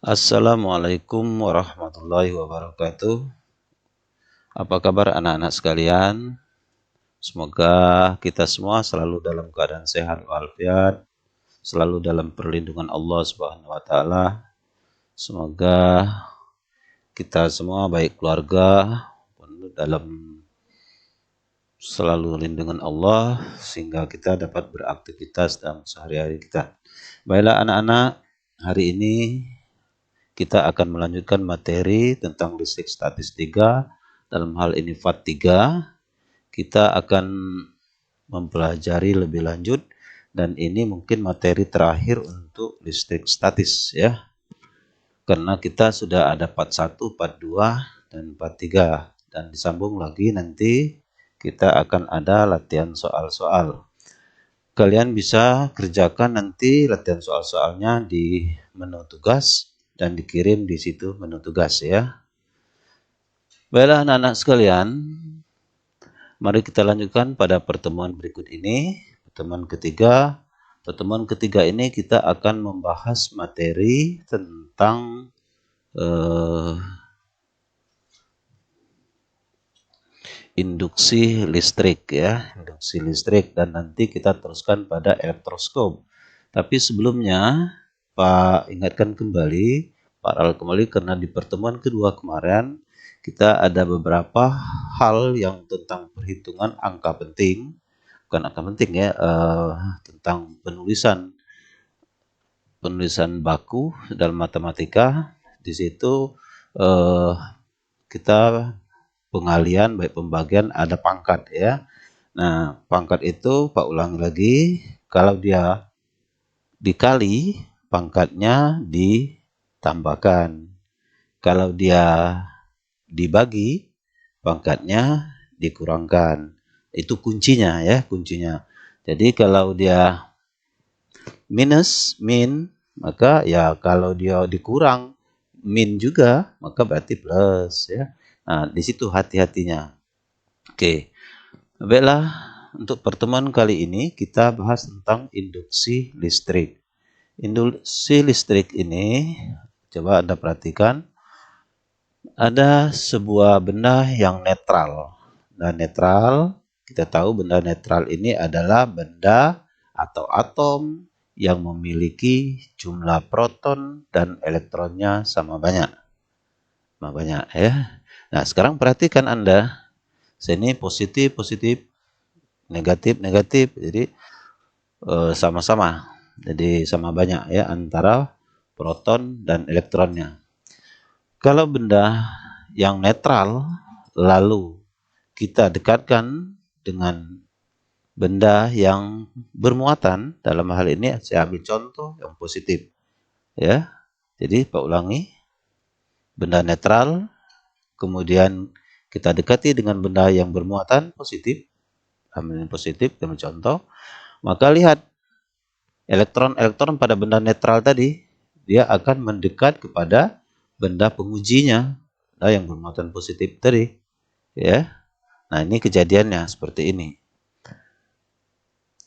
Assalamualaikum warahmatullahi wabarakatuh. Apa kabar anak-anak sekalian? Semoga kita semua selalu dalam keadaan sehat walafiat, selalu dalam perlindungan Allah Subhanahu wa taala. Semoga kita semua baik keluarga dalam selalu lindungan Allah sehingga kita dapat beraktivitas dalam sehari-hari kita. Baiklah anak-anak, hari ini kita akan melanjutkan materi tentang listrik statis 3, dalam hal ini VAT 3. Kita akan mempelajari lebih lanjut dan ini mungkin materi terakhir untuk listrik statis ya. Karena kita sudah ada part 1, part 2 dan part 3 dan disambung lagi nanti kita akan ada latihan soal-soal. Kalian bisa kerjakan nanti latihan soal-soalnya di menu tugas dan dikirim di situ menu tugas ya. Baiklah anak-anak sekalian, mari kita lanjutkan pada pertemuan berikut ini, pertemuan ketiga. Pertemuan ketiga ini kita akan membahas materi tentang induksi listrik ya, induksi listrik, dan nanti kita teruskan pada elektroskop. Tapi sebelumnya Pak ingatkan kembali, Pak Ral kembali karena di pertemuan kedua kemarin kita ada beberapa hal yang tentang perhitungan angka penting, bukan angka penting ya, tentang penulisan baku dalam matematika. Di situ kita pengalian baik pembagian ada pangkat ya. Nah, pangkat itu Pak ulangi lagi, kalau dia dikali pangkatnya ditambahkan. Kalau dia dibagi pangkatnya dikurangkan. Itu kuncinya ya, kuncinya. Jadi kalau dia min, maka ya kalau dia dikurang min juga, maka berarti plus ya. Nah, di situ hati-hatinya. Oke. Baiklah, untuk pertemuan kali ini kita bahas tentang induksi listrik. Induksi listrik ini, coba Anda perhatikan, ada sebuah benda yang netral. Nah, netral, kita tahu benda netral ini adalah benda atau atom yang memiliki jumlah proton dan elektronnya sama banyak. Sama banyak ya. Nah, sekarang perhatikan Anda. Sini positif, positif, negatif, negatif. Jadi sama-sama. Jadi sama banyak ya antara proton dan elektronnya. Kalau benda yang netral lalu kita dekatkan dengan benda yang bermuatan, dalam hal ini saya ambil contoh yang positif ya. Jadi Pak ulangi, benda netral kemudian kita dekati dengan benda yang bermuatan positif, ambil positif dalam contoh, maka lihat elektron-elektron pada benda netral tadi dia akan mendekat kepada benda pengujinya, yang bermuatan positif tadi ya. Nah, ini kejadiannya seperti ini.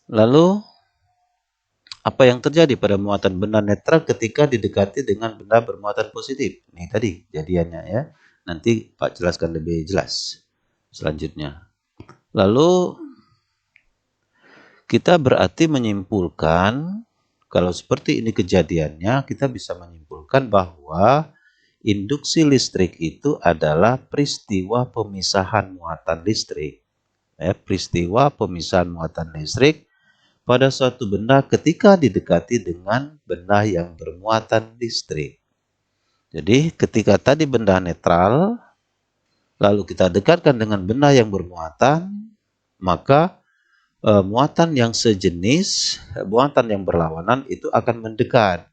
Lalu apa yang terjadi pada muatan benda netral ketika didekati dengan benda bermuatan positif? Ini tadi kejadiannya ya. Nanti Pak jelaskan lebih jelas selanjutnya. Lalu kita berarti menyimpulkan, kalau seperti ini kejadiannya, kita bisa menyimpulkan bahwa induksi listrik itu adalah peristiwa pemisahan muatan listrik. Peristiwa pemisahan muatan listrik pada suatu benda ketika didekati dengan benda yang bermuatan listrik. Jadi ketika tadi benda netral, lalu kita dekatkan dengan benda yang bermuatan, maka muatan yang sejenis, muatan yang berlawanan itu akan mendekat.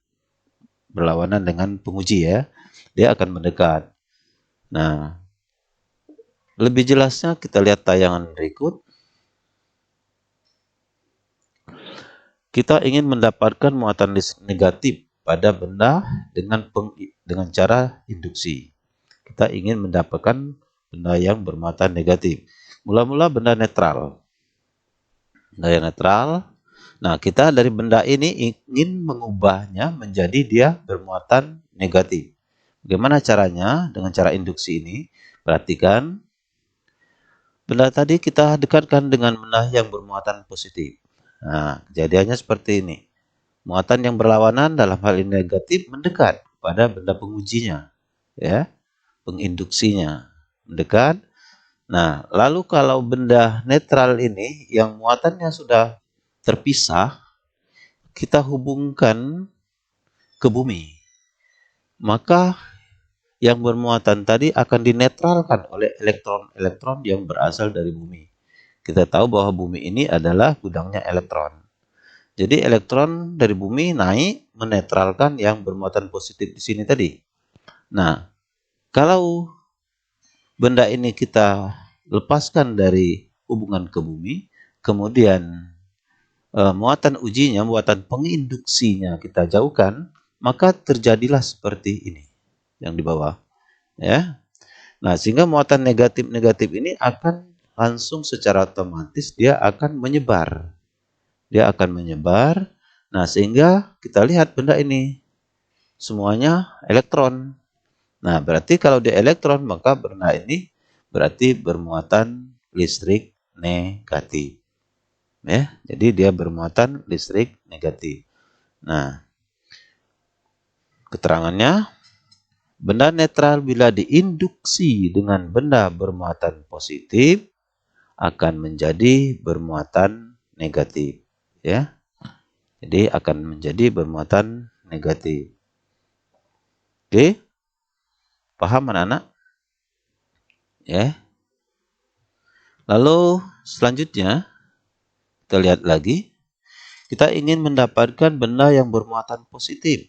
Berlawanan dengan penguji ya, dia akan mendekat. Nah, lebih jelasnya kita lihat tayangan berikut. Kita ingin mendapatkan muatan listrik negatif pada benda dengan cara induksi. Kita ingin mendapatkan benda yang bermuatan negatif. Mula-mula benda netral. Benda yang netral. Nah, kita dari benda ini ingin mengubahnya menjadi dia bermuatan negatif. Bagaimana caranya? Dengan cara induksi ini. Perhatikan, benda tadi kita dekatkan dengan benda yang bermuatan positif. Nah, kejadiannya seperti ini. Muatan yang berlawanan dalam hal ini negatif mendekat pada benda pengujinya, ya, penginduksinya mendekat. Nah, lalu kalau benda netral ini yang muatannya sudah terpisah, kita hubungkan ke bumi, maka yang bermuatan tadi akan dinetralkan oleh elektron-elektron yang berasal dari bumi. Kita tahu bahwa bumi ini adalah gudangnya elektron. Jadi elektron dari bumi naik menetralkan yang bermuatan positif di sini tadi. Nah, kalau benda ini kita lepaskan dari hubungan ke bumi, kemudian muatan ujinya, muatan penginduksinya kita jauhkan, maka terjadilah seperti ini yang di bawah, ya. Nah, sehingga muatan negatif-negatif ini akan langsung secara otomatis dia akan menyebar. Dia akan menyebar. Nah, sehingga kita lihat benda ini semuanya elektron. Nah, berarti kalau dia elektron, maka benda ini berarti bermuatan listrik negatif. Ya, jadi dia bermuatan listrik negatif. Nah, keterangannya, benda netral bila diinduksi dengan benda bermuatan positif akan menjadi bermuatan negatif, ya. Jadi akan menjadi bermuatan negatif. Oke, paham anak-anak? Ya. Lalu selanjutnya kita lihat lagi. Kita ingin mendapatkan benda yang bermuatan positif.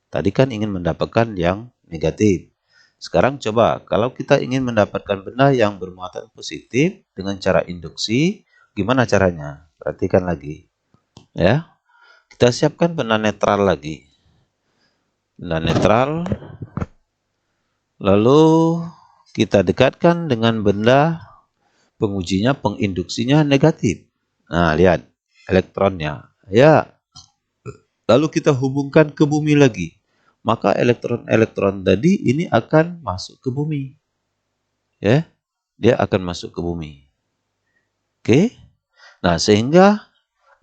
Tadi kan ingin mendapatkan yang negatif. Sekarang coba, kalau kita ingin mendapatkan benda yang bermuatan positif dengan cara induksi, gimana caranya? Perhatikan lagi. Ya, kita siapkan benda netral lagi. Benda netral. Lalu kita dekatkan dengan benda pengujinya, penginduksinya negatif. Nah, lihat elektronnya. Ya, lalu kita hubungkan ke bumi lagi. Maka elektron-elektron tadi ini akan masuk ke bumi. Ya, dia akan masuk ke bumi. Oke. Nah, sehingga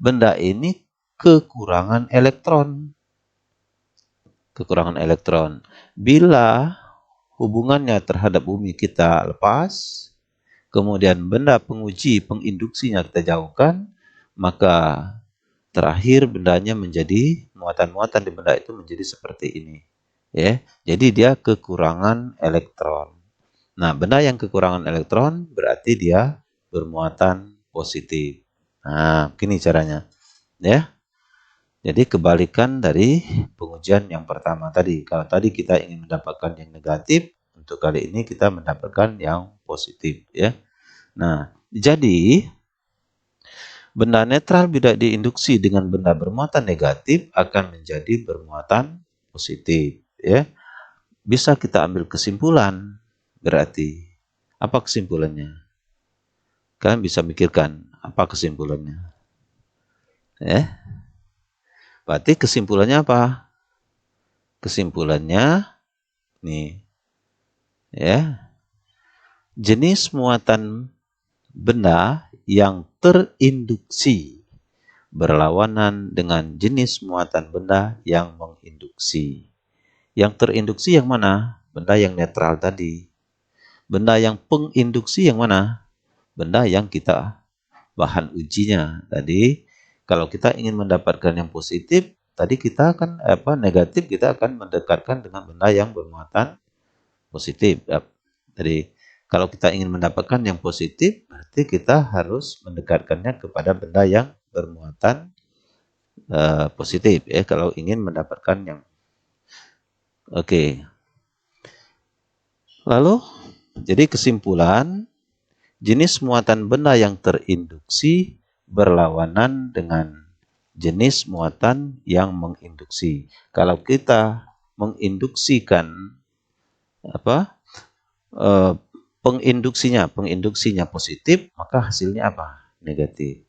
benda ini kekurangan elektron. Kekurangan elektron. Bila hubungannya terhadap bumi kita lepas, kemudian benda penguji, penginduksinya kita jauhkan, maka terakhir bendanya menjadi muatan-muatan di benda itu menjadi seperti ini, ya. Jadi dia kekurangan elektron. Nah, benda yang kekurangan elektron berarti dia bermuatan positif. Nah, begini caranya, ya. Jadi kebalikan dari pengujian yang pertama tadi. Kalau tadi kita ingin mendapatkan yang negatif, untuk kali ini kita mendapatkan yang positif, ya. Nah, jadi benda netral bila diinduksi dengan benda bermuatan negatif akan menjadi bermuatan positif, ya. Bisa kita ambil kesimpulan, berarti apa kesimpulannya? Kalian bisa mikirkan apa kesimpulannya, ya. Berarti kesimpulannya apa? Kesimpulannya nih, ya. Jenis muatan benda yang terinduksi berlawanan dengan jenis muatan benda yang menginduksi. Yang terinduksi yang mana? Benda yang netral tadi. Benda yang penginduksi yang mana? Benda yang kita bahan ujinya tadi. Kalau kita ingin mendapatkan yang positif, tadi kita akan negatif, kita akan mendekatkan dengan benda yang bermuatan positif. Jadi kalau kita ingin mendapatkan yang positif, berarti kita harus mendekatkannya kepada benda yang bermuatan positif, ya. Kalau ingin mendapatkan yang oke. Lalu jadi kesimpulan, jenis muatan benda yang terinduksi berlawanan dengan jenis muatan yang menginduksi. Kalau kita menginduksikan penginduksinya positif, maka hasilnya apa? Negatif.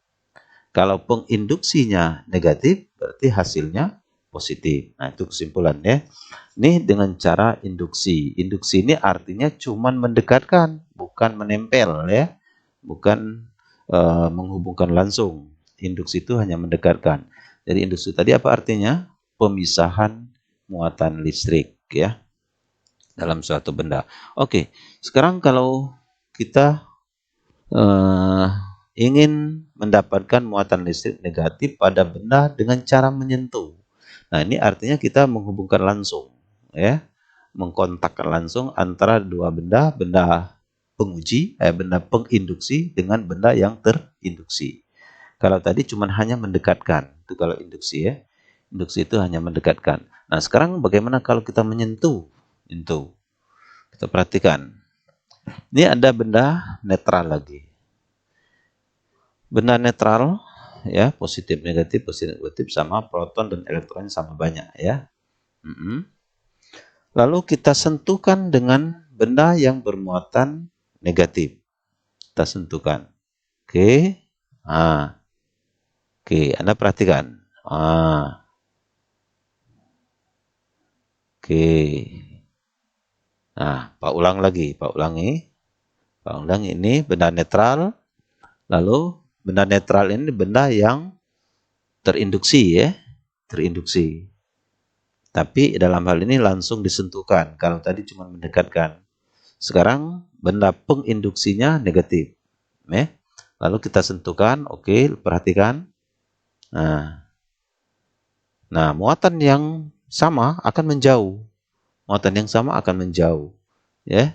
Kalau penginduksinya negatif, berarti hasilnya positif. Nah, itu kesimpulannya. Ini dengan cara induksi. Induksi ini artinya cuman mendekatkan, bukan menempel ya. Bukan menghubungkan langsung. Induksi itu hanya mendekatkan. Jadi induksi tadi apa artinya? Pemisahan muatan listrik ya dalam suatu benda. Oke, sekarang kalau kita ingin mendapatkan muatan listrik negatif pada benda dengan cara menyentuh. Nah, ini artinya kita menghubungkan langsung ya, mengkontakkan langsung antara dua benda, benda penguji, benda penginduksi dengan benda yang terinduksi. Kalau tadi cuma hanya mendekatkan, itu kalau induksi ya. Induksi itu hanya mendekatkan. Nah, sekarang bagaimana kalau kita menyentuh? Itu. Kita perhatikan. Ini ada benda netral lagi. Benda netral ya, positif negatif sama proton dan elektron sama banyak ya. Lalu kita sentuhkan dengan benda yang bermuatan negatif. Kita sentuhkan. Oke. Oke, Anda perhatikan. Oke. Nah, Pak ulangi. Pak ulangi ini benda netral. Lalu benda netral ini benda yang terinduksi ya, terinduksi. Tapi dalam hal ini langsung disentuhkan. Kalau tadi cuma mendekatkan. Sekarang benda penginduksinya negatif. Lalu kita sentuhkan, oke, perhatikan. Nah, muatan yang sama akan menjauh. Muatan yang sama akan menjauh. Ya.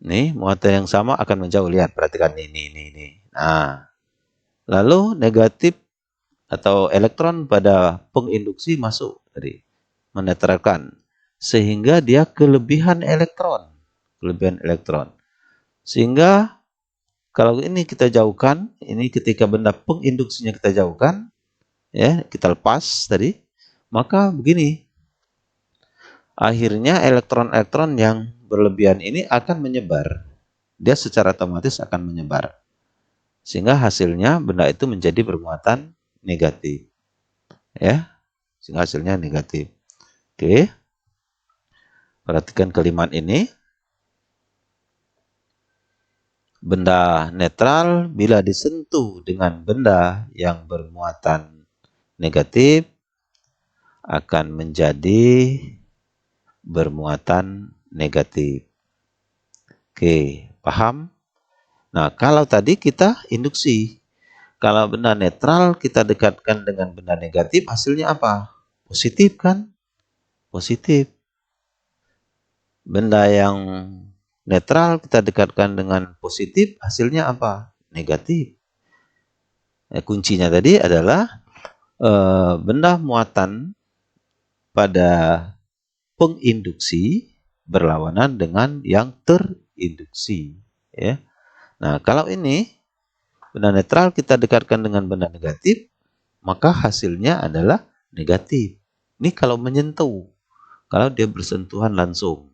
Nih, muatan yang sama akan menjauh. Lihat, perhatikan ini. Nah, lalu negatif atau elektron pada penginduksi masuk tadi, menetralkan, sehingga dia kelebihan elektron. Sehingga kalau ini kita jauhkan, ini ketika benda penginduksinya kita jauhkan, ya, kita lepas tadi, maka begini. Akhirnya elektron-elektron yang berlebihan ini akan menyebar. Dia secara otomatis akan menyebar. Sehingga hasilnya benda itu menjadi bermuatan negatif. Ya. Sehingga hasilnya negatif. Oke. Perhatikan kalimat ini. Benda netral bila disentuh dengan benda yang bermuatan negatif akan menjadi bermuatan negatif. Oke, paham? Nah, kalau tadi kita induksi. Kalau benda netral kita dekatkan dengan benda negatif, hasilnya apa? Positif kan? Positif. Benda yang netral kita dekatkan dengan positif, hasilnya apa? Negatif. Kuncinya tadi adalah benda muatan pada penginduksi berlawanan dengan yang terinduksi. Ya. Nah, kalau ini benda netral kita dekatkan dengan benda negatif, maka hasilnya adalah negatif. Ini kalau menyentuh, kalau dia bersentuhan langsung.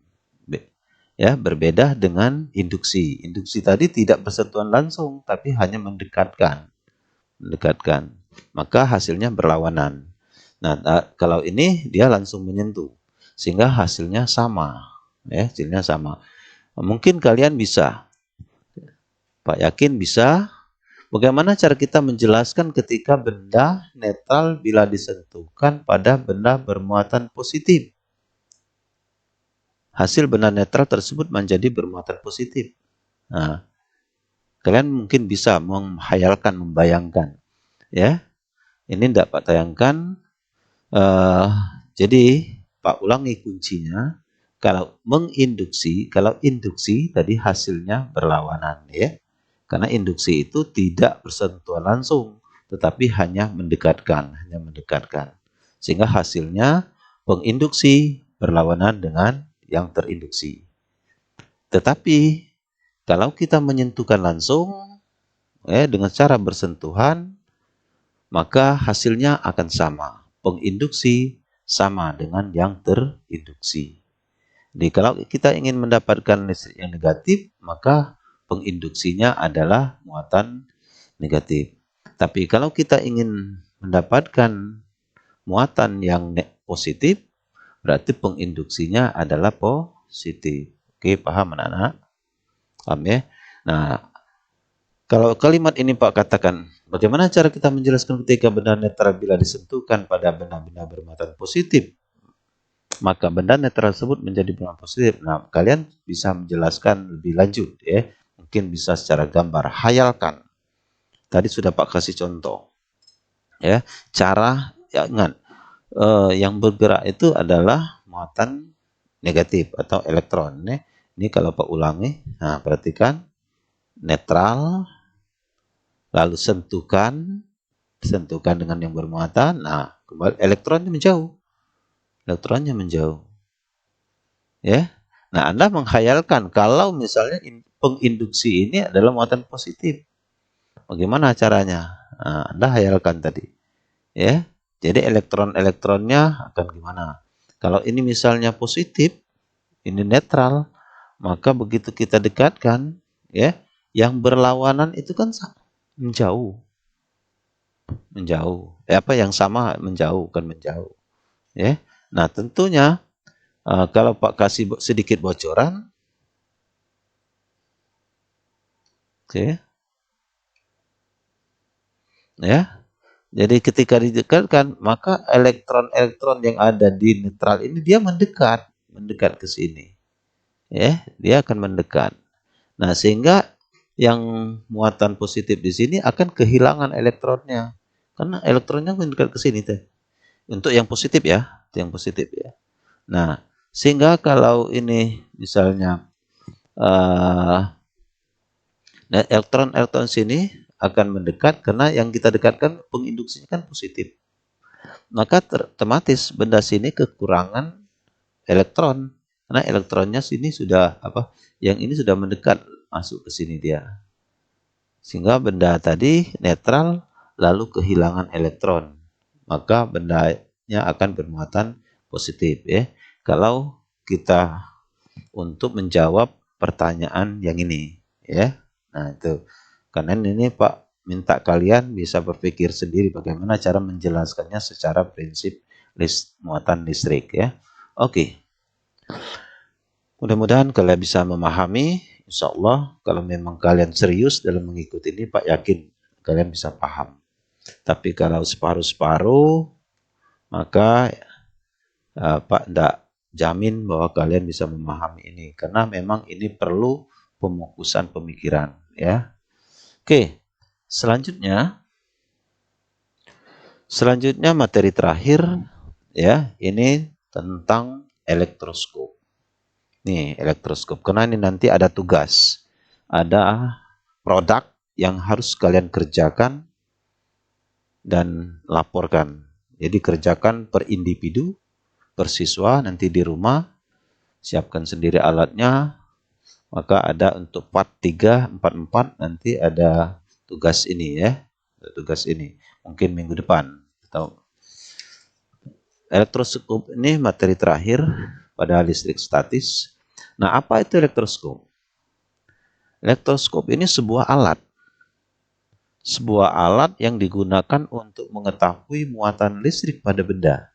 Ya, berbeda dengan induksi. Induksi tadi tidak bersentuhan langsung, tapi hanya mendekatkan. Maka hasilnya berlawanan. Nah, kalau ini dia langsung menyentuh, sehingga hasilnya sama. Ya, hasilnya sama. Mungkin kalian bisa, Pak yakin bisa. Bagaimana cara kita menjelaskan ketika benda netral bila disentuhkan pada benda bermuatan positif? Hasil benda netral tersebut menjadi bermuatan positif. Nah, kalian mungkin bisa menghayalkan, membayangkan. Ya, ini tidak Pak tayangkan. Jadi Pak ulangi kuncinya. Kalau induksi tadi hasilnya berlawanan ya. Karena induksi itu tidak bersentuhan langsung, tetapi hanya mendekatkan. Sehingga hasilnya penginduksi berlawanan dengan yang terinduksi. Tetapi kalau kita menyentuhkan langsung dengan cara bersentuhan, maka hasilnya akan sama. Penginduksi sama dengan yang terinduksi. Jadi kalau kita ingin mendapatkan listrik yang negatif, maka penginduksinya adalah muatan negatif. Tapi kalau kita ingin mendapatkan muatan yang positif, berarti penginduksinya adalah positif. Oke, paham anak-anak? Paham ya? Nah, kalau kalimat ini Pak katakan, bagaimana cara kita menjelaskan ketika benda netral bila disentuhkan pada benda-benda bermuatan positif? Maka benda netral tersebut menjadi bermuatan positif. Nah, kalian bisa menjelaskan lebih lanjut ya. Mungkin bisa secara gambar. Hayalkan. Tadi sudah Pak kasih contoh. Ya, cara ya, ingat yang bergerak itu adalah muatan negatif atau elektron. Ini kalau Pak ulangi, nah perhatikan netral, lalu sentuhkan dengan yang bermuatan, nah kembali elektronnya menjauh, ya. Nah Anda menghayalkan kalau misalnya penginduksi ini adalah muatan positif, bagaimana caranya? Nah, Anda hayalkan tadi, ya. Jadi elektron-elektronnya akan gimana? Kalau ini misalnya positif, ini netral, maka begitu kita dekatkan, ya, yang berlawanan itu kan menjauh. Apa yang sama menjauh, kan menjauh, ya. Nah, tentunya kalau Pak kasih sedikit bocoran, oke, ya. Jadi ketika didekatkan, maka elektron-elektron yang ada di netral ini dia mendekat ke sini. Ya, dia akan mendekat. Nah, sehingga yang muatan positif di sini akan kehilangan elektronnya. Karena elektronnya mendekat ke sini tuh. Untuk yang positif ya, itu yang positif ya. Nah, sehingga kalau ini misalnya elektron-elektron sini akan mendekat karena yang kita dekatkan penginduksinya kan positif. Maka otomatis benda sini kekurangan elektron karena elektronnya sini sudah yang ini sudah mendekat masuk ke sini dia. Sehingga benda tadi netral lalu kehilangan elektron. Maka bendanya akan bermuatan positif ya. Kalau kita untuk menjawab pertanyaan yang ini ya. Nah, itu. Karena ini Pak minta kalian bisa berpikir sendiri bagaimana cara menjelaskannya secara prinsip muatan listrik ya. Oke. Mudah-mudahan kalian bisa memahami. Insya Allah kalau memang kalian serius dalam mengikuti ini, Pak yakin kalian bisa paham. Tapi kalau separuh-separuh, maka Pak tidak jamin bahwa kalian bisa memahami ini. Karena memang ini perlu pemokusan pemikiran. Ya. Oke, selanjutnya materi terakhir ya, ini tentang elektroskop. Nih, elektroskop. Karena ini nanti ada tugas. Ada produk yang harus kalian kerjakan dan laporkan. Jadi kerjakan per individu, per siswa, nanti di rumah siapkan sendiri alatnya. Maka ada untuk part 3, 4, nanti ada tugas ini ya. Tugas ini mungkin minggu depan atau elektroskop ini materi terakhir pada listrik statis. Nah, apa itu elektroskop? Elektroskop ini sebuah alat yang digunakan untuk mengetahui muatan listrik pada benda.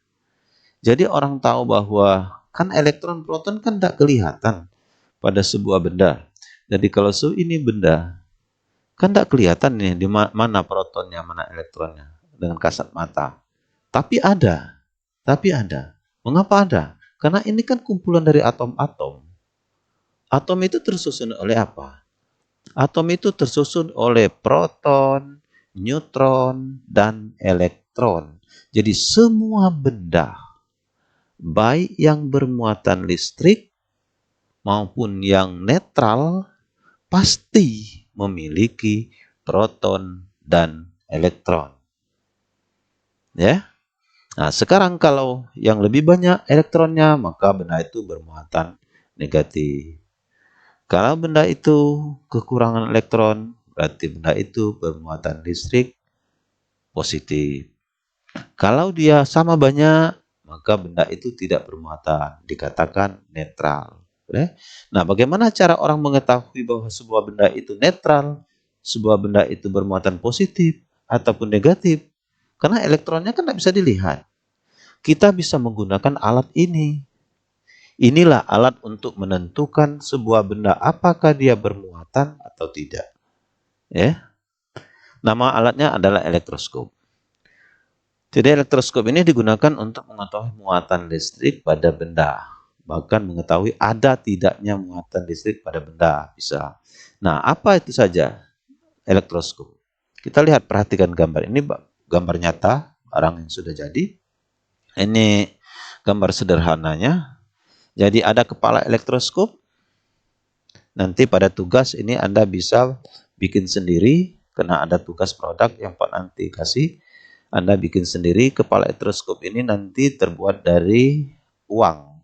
Jadi orang tahu bahwa kan elektron proton kan tidak kelihatan pada sebuah benda. Jadi kalau ini benda kan tidak kelihatan nih di mana protonnya, mana elektronnya dengan kasat mata. Tapi ada. Mengapa ada? Karena ini kan kumpulan dari atom-atom. Atom itu tersusun oleh apa? Atom itu tersusun oleh proton, neutron, dan elektron. Jadi semua benda, baik yang bermuatan listrik maupun yang netral, pasti memiliki proton dan elektron. Ya. Nah, sekarang kalau yang lebih banyak elektronnya, maka benda itu bermuatan negatif. Kalau benda itu kekurangan elektron, berarti benda itu bermuatan listrik positif. Kalau dia sama banyak, maka benda itu tidak bermuatan, dikatakan netral. Nah, bagaimana cara orang mengetahui bahwa sebuah benda itu netral, sebuah benda itu bermuatan positif ataupun negatif? Karena elektronnya kan tidak bisa dilihat. Kita bisa menggunakan alat ini. Inilah alat untuk menentukan sebuah benda apakah dia bermuatan atau tidak. Ya, nama alatnya adalah elektroskop. Jadi elektroskop ini digunakan untuk mengetahui muatan listrik pada benda. Bahkan mengetahui ada tidaknya muatan listrik pada benda. Bisa. Nah, apa itu saja elektroskop? Kita lihat, perhatikan gambar. Ini gambar nyata, barang yang sudah jadi. Ini gambar sederhananya. Jadi ada kepala elektroskop. Nanti pada tugas ini Anda bisa bikin sendiri. Karena ada tugas produk yang Pak nanti kasih. Anda bikin sendiri. Kepala elektroskop ini nanti terbuat dari uang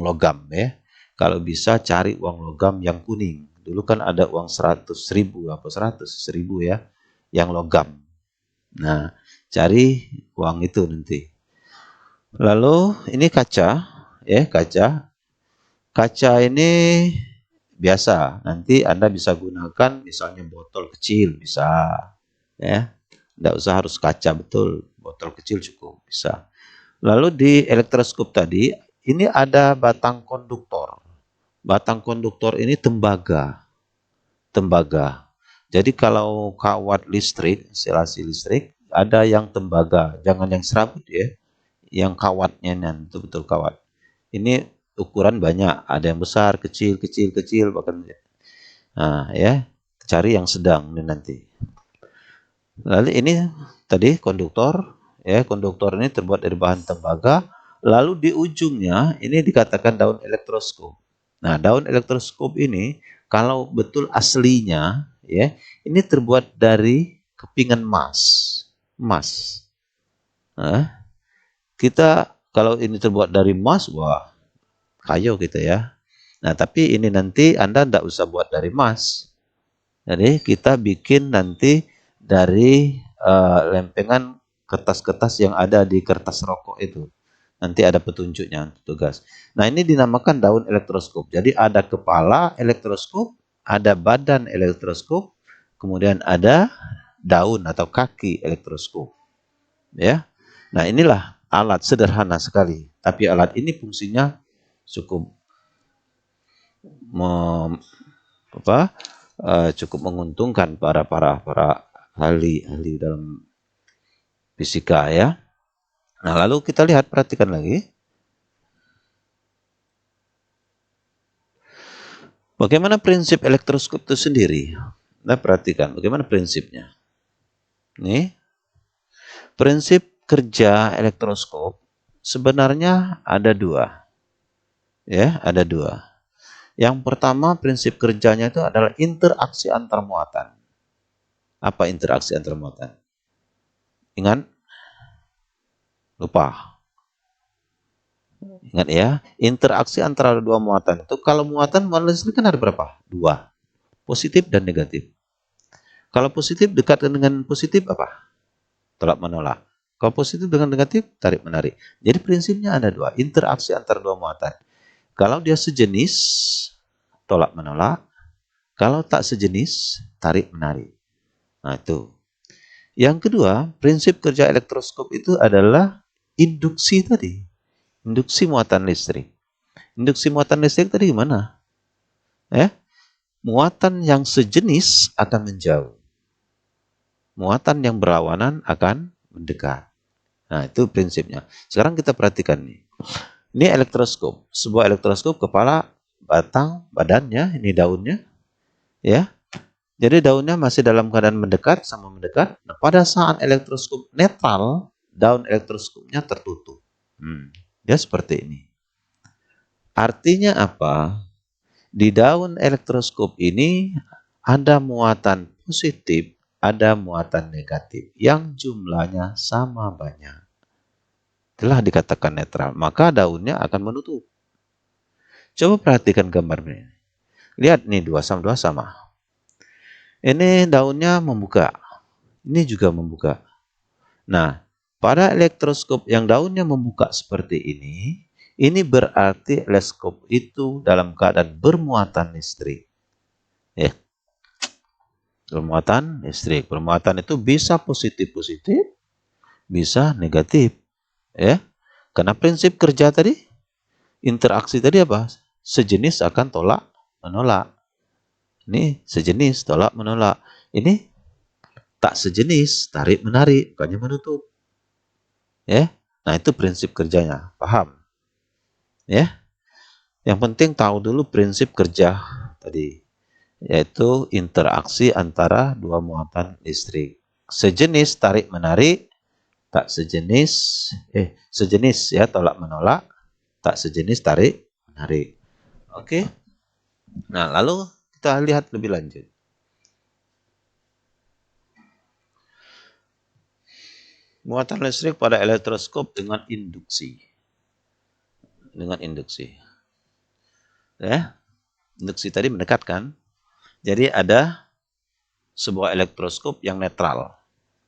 logam ya. Kalau bisa cari uang logam yang kuning. Dulu kan ada uang 100.000 apa 100.000 ya, yang logam. Nah, cari uang itu nanti. Lalu ini kaca ya, kaca. Kaca ini biasa. Nanti Anda bisa gunakan misalnya botol kecil bisa ya. Tidak usah harus kaca betul, botol kecil cukup bisa. Lalu di elektroskop tadi, ini ada batang konduktor. Batang konduktor ini tembaga. Jadi kalau kawat listrik, instalasi listrik, ada yang tembaga. Jangan yang serabut ya. Yang kawatnya itu betul kawat. Ini ukuran banyak. Ada yang besar, kecil, kecil, kecil. Bahkan. Nah ya, cari yang sedang ini nanti. Lalu ini tadi konduktor. Ya, konduktor ini terbuat dari bahan tembaga. Lalu di ujungnya ini dikatakan daun elektroskop. Nah, daun elektroskop ini kalau betul aslinya ya, ini terbuat dari kepingan emas. Emas. Nah, kita kalau ini terbuat dari emas, wah, kaya kita ya. Nah, tapi ini nanti Anda tidak usah buat dari emas. Jadi kita bikin nanti dari lempengan kertas-kertas yang ada di kertas rokok itu. Nanti ada petunjuknya tugas. Nah, ini dinamakan daun elektroskop. Jadi ada kepala elektroskop, ada badan elektroskop, kemudian ada daun atau kaki elektroskop. Ya. Nah, inilah alat sederhana sekali. Tapi alat ini fungsinya cukup cukup menguntungkan para ahli dalam fisika ya. Nah, lalu kita lihat, perhatikan lagi. Bagaimana prinsip elektroskop itu sendiri? Nah, perhatikan bagaimana prinsipnya. Nih, prinsip kerja elektroskop sebenarnya ada dua. Ya, ada dua. Yang pertama, prinsip kerjanya itu adalah interaksi antar muatan. Apa interaksi antar muatan? Ingat? Lupa. Ingat ya, interaksi antara dua muatan itu, kalau muatan listrik kan ada berapa? Dua, positif dan negatif. Kalau positif dekat dengan positif apa? Tolak menolak. Kalau positif dengan negatif, tarik menarik. Jadi prinsipnya ada dua, interaksi antara dua muatan. Kalau dia sejenis, tolak menolak. Kalau tak sejenis, tarik menarik. Nah itu. Yang kedua, prinsip kerja elektroskop itu adalah induksi tadi. Induksi muatan listrik. Induksi muatan listrik tadi gimana? Muatan yang sejenis akan menjauh. Muatan yang berlawanan akan mendekat. Nah, itu prinsipnya. Sekarang kita perhatikan nih. Ini elektroskop. Sebuah elektroskop, kepala, batang, badannya, ini daunnya. Ya. Jadi daunnya masih dalam keadaan mendekat sama mendekat. Nah, pada saat elektroskop netral, daun elektroskopnya tertutup. Dia seperti ini. Artinya apa? Di daun elektroskop ini ada muatan positif, ada muatan negatif yang jumlahnya sama banyak. Telah dikatakan netral, maka daunnya akan menutup. Coba perhatikan gambarnya. Lihat nih, dua sama. Ini daunnya membuka. Ini juga membuka. Nah, pada elektroskop yang daunnya membuka seperti Ini berarti teleskop itu dalam keadaan bermuatan listrik. Ya, bermuatan listrik. Bermuatan itu bisa positif-positif, bisa negatif. Ya, karena prinsip kerja tadi, interaksi tadi apa? Sejenis akan tolak menolak. Ini sejenis tolak menolak. Ini tak sejenis tarik menarik, bukannya menutup. Ya, nah itu prinsip kerjanya. Paham? Ya, yang penting tahu dulu prinsip kerja tadi, yaitu interaksi antara dua muatan listrik. Sejenis tarik menarik, tak sejenis sejenis ya tolak menolak, tak sejenis tarik menarik. Oke. Nah, lalu kita lihat lebih lanjut. Muatan listrik pada elektroskop dengan induksi. Dengan induksi. Ya. Induksi tadi mendekatkan. Jadi ada sebuah elektroskop yang netral.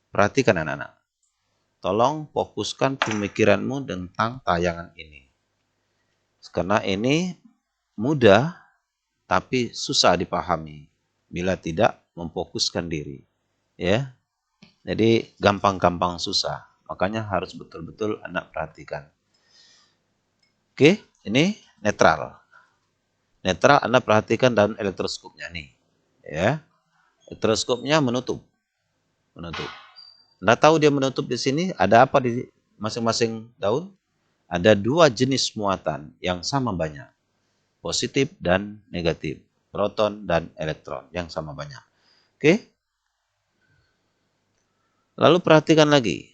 Perhatikan anak-anak. Tolong fokuskan pemikiranmu tentang tayangan ini. Karena ini mudah tapi susah dipahami bila tidak memfokuskan diri. Ya. Jadi gampang-gampang susah. Makanya harus betul-betul anak perhatikan. Oke, ini netral. Netral Anda perhatikan dalam elektroskopnya nih. Ya. Elektroskopnya menutup. Menutup. Anda tahu dia menutup di sini ada apa di masing-masing daun? Ada dua jenis muatan yang sama banyak. Positif dan negatif. Proton dan elektron yang sama banyak. Oke? Lalu perhatikan lagi.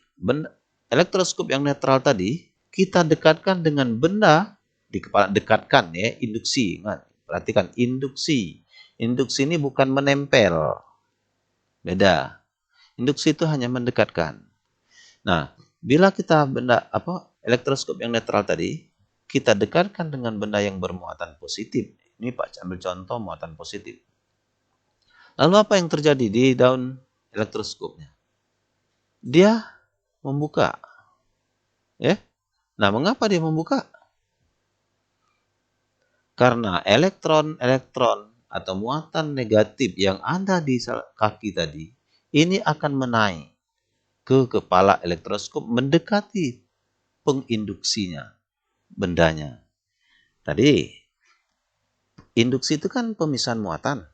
Elektroskop yang netral tadi kita dekatkan dengan benda di kepala, dekatkan ya, induksi. Ingat, perhatikan induksi. Induksi ini bukan menempel. Beda. Induksi itu hanya mendekatkan. Nah, bila kita elektroskop yang netral tadi kita dekatkan dengan benda yang bermuatan positif. Ini Pak ambil contoh muatan positif. Lalu apa yang terjadi di daun elektroskopnya? Dia membuka. Ya. Nah, mengapa dia membuka? Karena elektron-elektron atau muatan negatif yang ada di kaki tadi, ini akan menaik ke kepala elektroskop mendekati penginduksinya, bendanya. Tadi, induksi itu kan pemisahan muatan.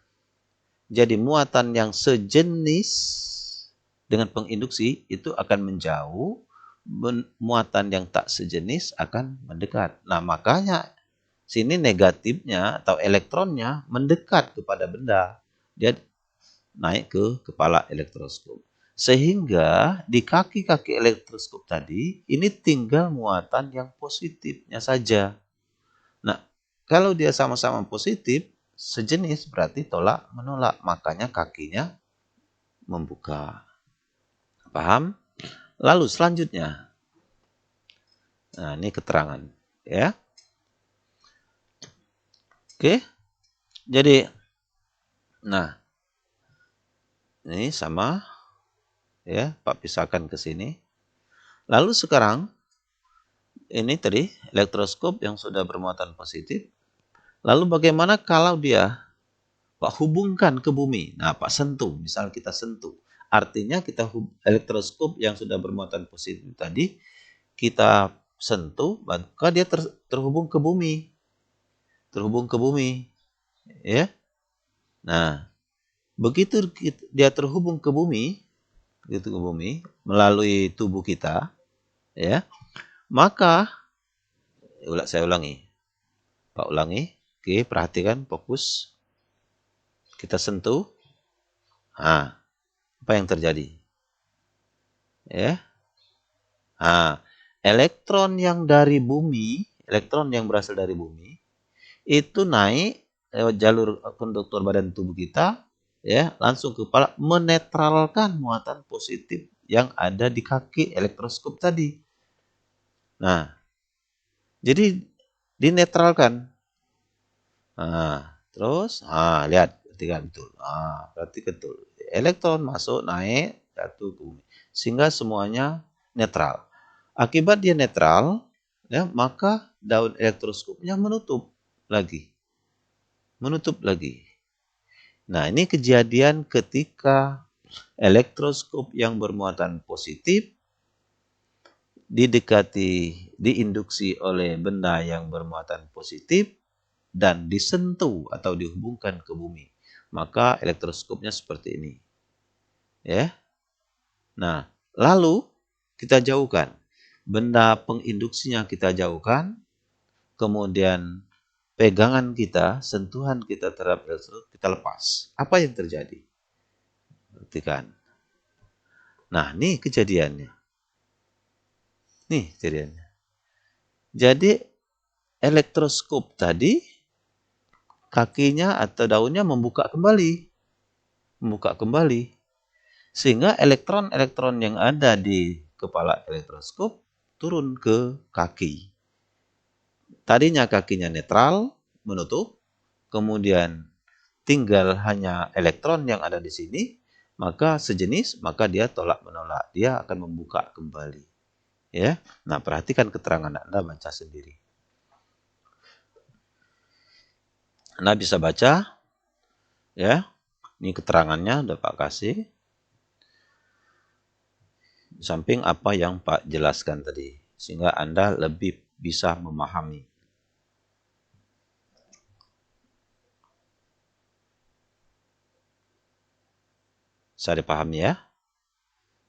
Jadi muatan yang sejenis dengan penginduksi itu akan menjauh, muatan yang tak sejenis akan mendekat. Nah, makanya sini negatifnya atau elektronnya mendekat kepada benda. Dia naik ke kepala elektroskop. Sehingga di kaki-kaki elektroskop tadi ini tinggal muatan yang positifnya saja. Nah, kalau dia sama-sama positif, sejenis berarti tolak menolak. Makanya kakinya membuka. Paham? Lalu selanjutnya. Nah, ini keterangan. Ya. Oke. Jadi, nah, ini sama. Ya, Pak pisahkan ke sini. Lalu sekarang, ini tadi elektroskop yang sudah bermuatan positif. Lalu bagaimana kalau dia Pak hubungkan ke bumi? Nah, Pak sentuh, misal kita sentuh. Artinya kita elektroskop yang sudah bermuatan positif tadi, kita sentuh, maka dia terhubung ke bumi. Terhubung ke bumi. Ya. Nah, begitu dia terhubung ke bumi, melalui tubuh kita, ya, maka saya ulangi. Pak ulangi. Oke, perhatikan, fokus. Kita sentuh. Nah, apa yang terjadi? Ya. Nah, elektron yang berasal dari bumi, itu naik lewat jalur konduktor badan tubuh kita, ya, langsung ke kepala, menetralkan muatan positif yang ada di kaki elektroskop tadi. Nah, jadi dinetralkan. Nah, terus, lihat, perhatikan betul. Berarti betul. Elektron masuk, naik, jatuh ke bumi. Sehingga semuanya netral. Akibat dia netral, ya, maka daun elektroskopnya menutup lagi. Nah, ini kejadian ketika elektroskop yang bermuatan positif diinduksi oleh benda yang bermuatan positif dan disentuh atau dihubungkan ke bumi. Maka elektroskopnya seperti ini. Ya. Nah, lalu kita jauhkan. Benda penginduksinya kita jauhkan, kemudian pegangan kita, sentuhan kita terhadap elektrod kita lepas. Apa yang terjadi? Perhatikan. Nah, ini kejadiannya. Nih kejadiannya. Jadi elektroskop tadi kakinya atau daunnya membuka kembali. Sehingga elektron-elektron yang ada di kepala elektroskop turun ke kaki. Tadinya kakinya netral, menutup, kemudian tinggal hanya elektron yang ada di sini, maka sejenis, maka dia tolak-menolak, dia akan membuka kembali. Ya, nah perhatikan keterangan Anda, baca sendiri. Anda bisa baca, ya. Ini keterangannya udah Pak kasih. Di samping apa yang Pak jelaskan tadi, sehingga Anda lebih bisa memahami. Bisa dipahami ya?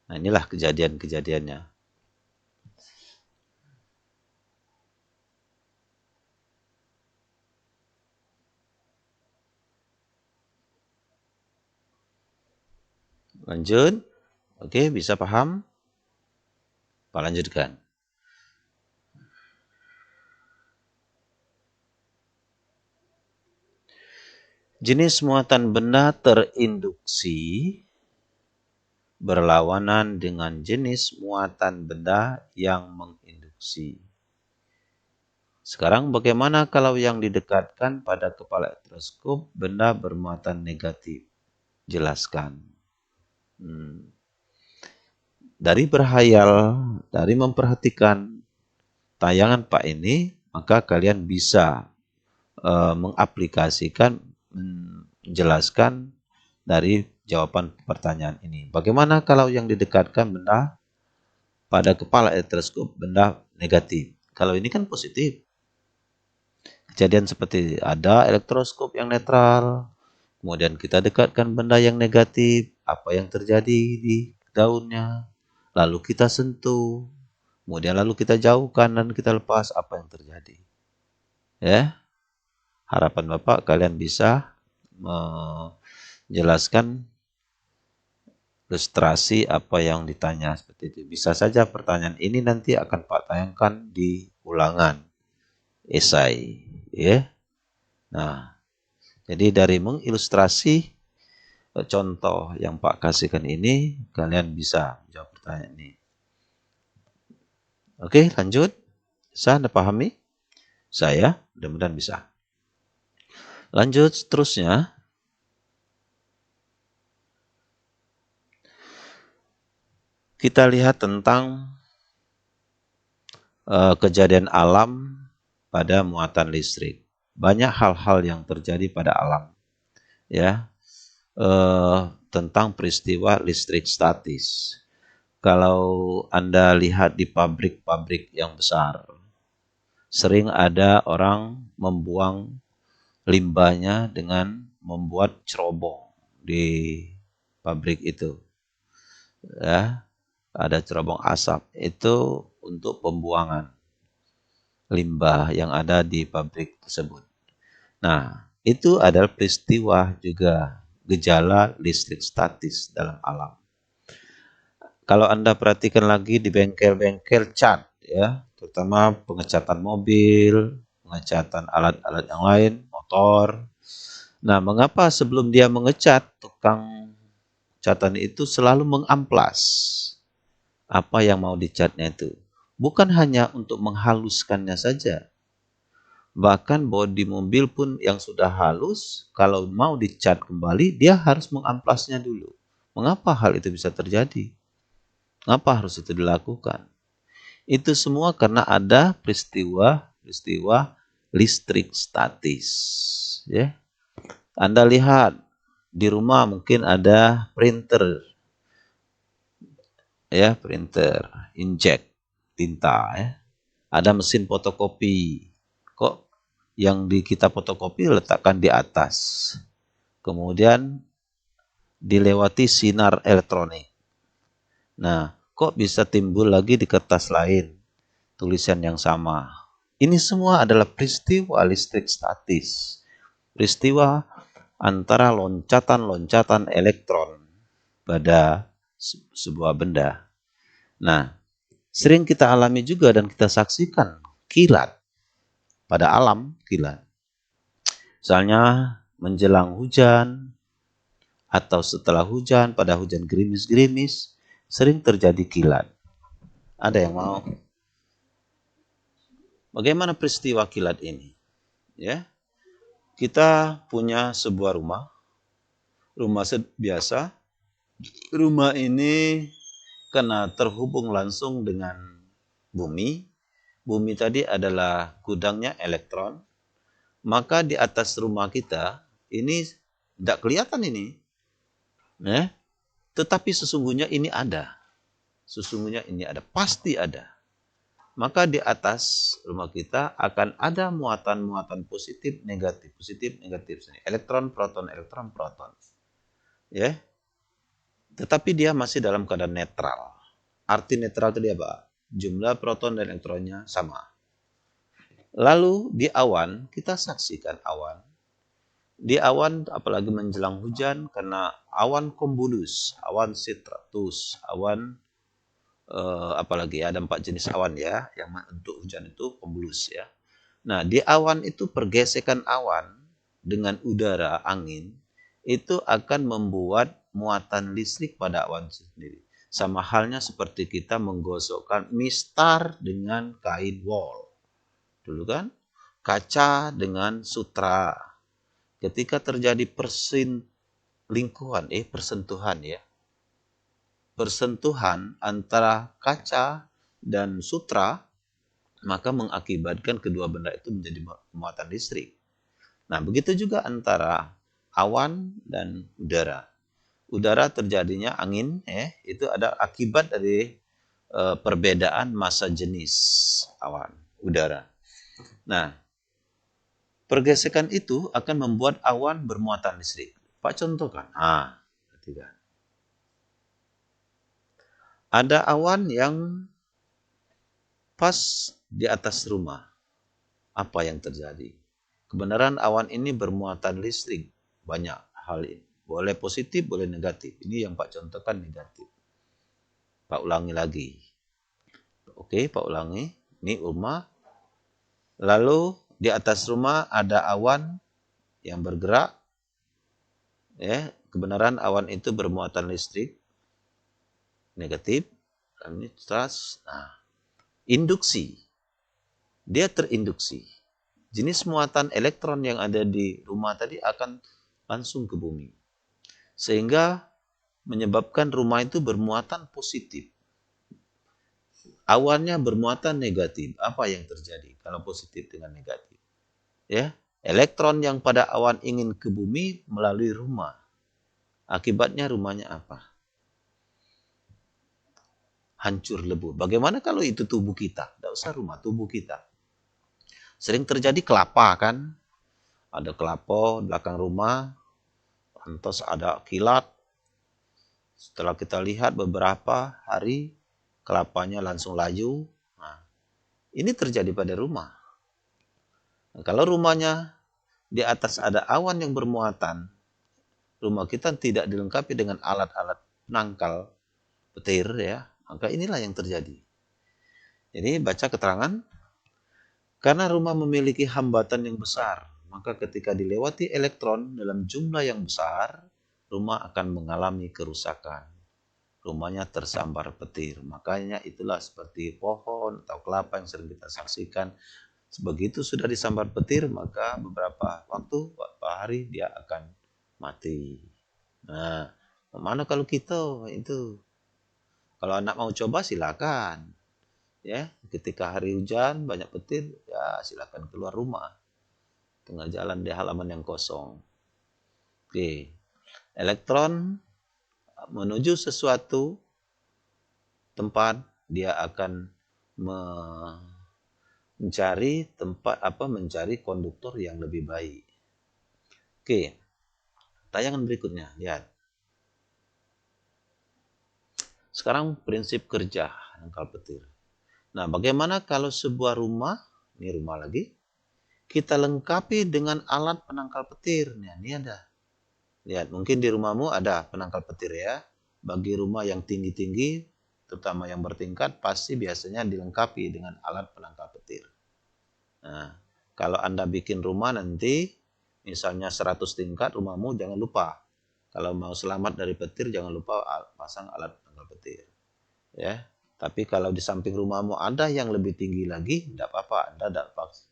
Nah, inilah kejadian-kejadiannya. Lanjut. Oke, bisa paham? Pak lanjutkan. Jenis muatan benda terinduksi berlawanan dengan jenis muatan benda yang menginduksi. Sekarang bagaimana kalau yang didekatkan pada kepala elektroskop benda bermuatan negatif? Jelaskan. Dari berhayal, dari memperhatikan tayangan Pak ini, maka kalian bisa mengaplikasikan, menjelaskan dari jawaban pertanyaan ini. Bagaimana kalau yang didekatkan benda pada kepala elektroskop benda negatif? Kalau ini kan positif. Kejadian seperti ada elektroskop yang netral, kemudian kita dekatkan benda yang negatif, apa yang terjadi di daunnya, lalu kita sentuh, kemudian lalu kita jauhkan dan kita lepas, apa yang terjadi. Ya, harapan Bapak kalian bisa menjelaskan ilustrasi apa yang ditanya seperti itu. Bisa saja pertanyaan ini nanti akan Pak tayangkan di ulangan esai, ya. Nah, jadi dari mengilustrasi contoh yang Pak kasihkan ini, kalian bisa jawab pertanyaan ini. Oke, lanjut. Bisa Anda pahami? Saya mudah-mudahan bisa. Lanjut seterusnya. Kita lihat tentang kejadian alam pada muatan listrik. Banyak hal-hal yang terjadi pada alam, ya, tentang peristiwa listrik statis. Kalau Anda lihat di pabrik-pabrik yang besar, sering ada orang membuang limbahnya dengan membuat cerobong di pabrik itu. Ya, ada cerobong asap itu untuk pembuangan limbah yang ada di pabrik tersebut. Nah, itu adalah peristiwa juga gejala listrik statis dalam alam. Kalau Anda perhatikan lagi di bengkel-bengkel cat, ya, terutama pengecatan mobil, pengecatan alat-alat yang lain, motor. Nah, mengapa sebelum dia mengecat, tukang catatan itu selalu mengamplas apa yang mau dicatnya itu? Bukan hanya untuk menghaluskannya saja. Bahkan bodi mobil pun yang sudah halus, kalau mau dicat kembali, dia harus mengamplasnya dulu. Mengapa hal itu bisa terjadi? Mengapa harus itu dilakukan? Itu semua karena ada peristiwa listrik statis. Ya, Anda lihat di rumah mungkin ada printer, ya, printer, inkjet tinta, ya. Ada mesin fotokopi. Kok yang kita fotokopi letakkan di atas, kemudian dilewati sinar elektronik. Nah, kok bisa timbul lagi di kertas lain tulisan yang sama? Ini semua adalah peristiwa listrik statis. Peristiwa antara loncatan-loncatan elektron pada sebuah benda. Nah, sering kita alami juga dan kita saksikan kilat pada alam, kilat. Misalnya menjelang hujan atau setelah hujan, pada hujan gerimis-gerimis, sering terjadi kilat. Ada yang mau? Bagaimana peristiwa kilat ini? Ya, kita punya sebuah rumah biasa. Rumah ini karena terhubung langsung dengan bumi. Bumi tadi adalah gudangnya elektron. Maka di atas rumah kita ini tidak kelihatan ini. Tetapi sesungguhnya ini ada. Sesungguhnya ini ada. Pasti ada. Maka di atas rumah kita akan ada muatan-muatan positif, negatif, elektron, proton, ya. Tetapi dia masih dalam keadaan netral. Arti netral tadi apa? Jumlah proton dan elektronnya sama. Lalu di awan, kita saksikan awan. Di awan, apalagi menjelang hujan, karena awan kombulus, awan stratus, awan apalagi ada 4 jenis awan ya, yang untuk hujan itu kombulus ya. Nah, di awan itu pergesekan awan dengan udara, angin, itu akan membuat muatan listrik pada awan sendiri. Sama halnya seperti kita menggosokkan mistar dengan kain wol. Dulu kan, kaca dengan sutra. Ketika terjadi persentuhan ya, persentuhan antara kaca dan sutra, maka mengakibatkan kedua benda itu menjadi muatan listrik. Nah, begitu juga antara awan dan udara. Udara terjadinya angin, itu ada akibat dari perbedaan massa jenis awan, udara. Nah, pergesekan itu akan membuat awan bermuatan listrik. Pak contohkan. Perhatikan. Ada awan yang pas di atas rumah. Apa yang terjadi? Kebenaran awan ini bermuatan listrik. Banyak hal ini. Boleh positif, boleh negatif. Ini yang Pak contohkan negatif. Pak ulangi lagi. Oke, Pak ulangi. Ini rumah. Lalu di atas rumah ada awan yang bergerak. Ya, kebenaran awan itu bermuatan listrik. Negatif. Ini terus. Nah, induksi. Dia terinduksi. Jenis muatan elektron yang ada di rumah tadi akan langsung ke bumi. Sehingga menyebabkan rumah itu bermuatan positif. Awannya bermuatan negatif. Apa yang terjadi kalau positif dengan negatif? Ya, elektron yang pada awan ingin ke bumi melalui rumah. Akibatnya rumahnya apa? Hancur lebur. Bagaimana kalau itu tubuh kita? Tidak usah rumah, tubuh kita. Sering terjadi kelapa kan? Ada kelapa di belakang rumah, lantas ada kilat. Setelah kita lihat beberapa hari, kelapanya langsung laju. Nah, ini terjadi pada rumah. Nah, kalau rumahnya di atas ada awan yang bermuatan, rumah kita tidak dilengkapi dengan alat-alat penangkal petir ya, maka inilah yang terjadi. Jadi baca keterangan. Karena rumah memiliki hambatan yang besar, maka ketika dilewati elektron dalam jumlah yang besar, rumah akan mengalami kerusakan. Rumahnya tersambar petir. Makanya itulah seperti pohon atau kelapa yang sering kita saksikan. Begitu sudah disambar petir, maka beberapa hari dia akan mati. Nah, mana kalau kita itu? Kalau anak mau coba silakan. Ya, ketika hari hujan banyak petir, ya silakan keluar rumah. Tengah jalan di halaman yang kosong. Oke. Elektron menuju sesuatu tempat, dia akan mencari konduktor yang lebih baik. Oke. Tayangan berikutnya, lihat. Sekarang prinsip kerja penangkal petir. Nah, bagaimana kalau sebuah rumah, ini rumah lagi, kita lengkapi dengan alat penangkal petir. Nah, ini ada. Lihat, mungkin di rumahmu ada penangkal petir ya. Bagi rumah yang tinggi-tinggi, terutama yang bertingkat, pasti biasanya dilengkapi dengan alat penangkal petir. Nah, kalau Anda bikin rumah nanti, misalnya 100 tingkat rumahmu, jangan lupa. Kalau mau selamat dari petir, jangan lupa pasang alat penangkal petir. Ya, tapi kalau di samping rumahmu ada yang lebih tinggi lagi, tidak apa-apa. Anda tidak paksa.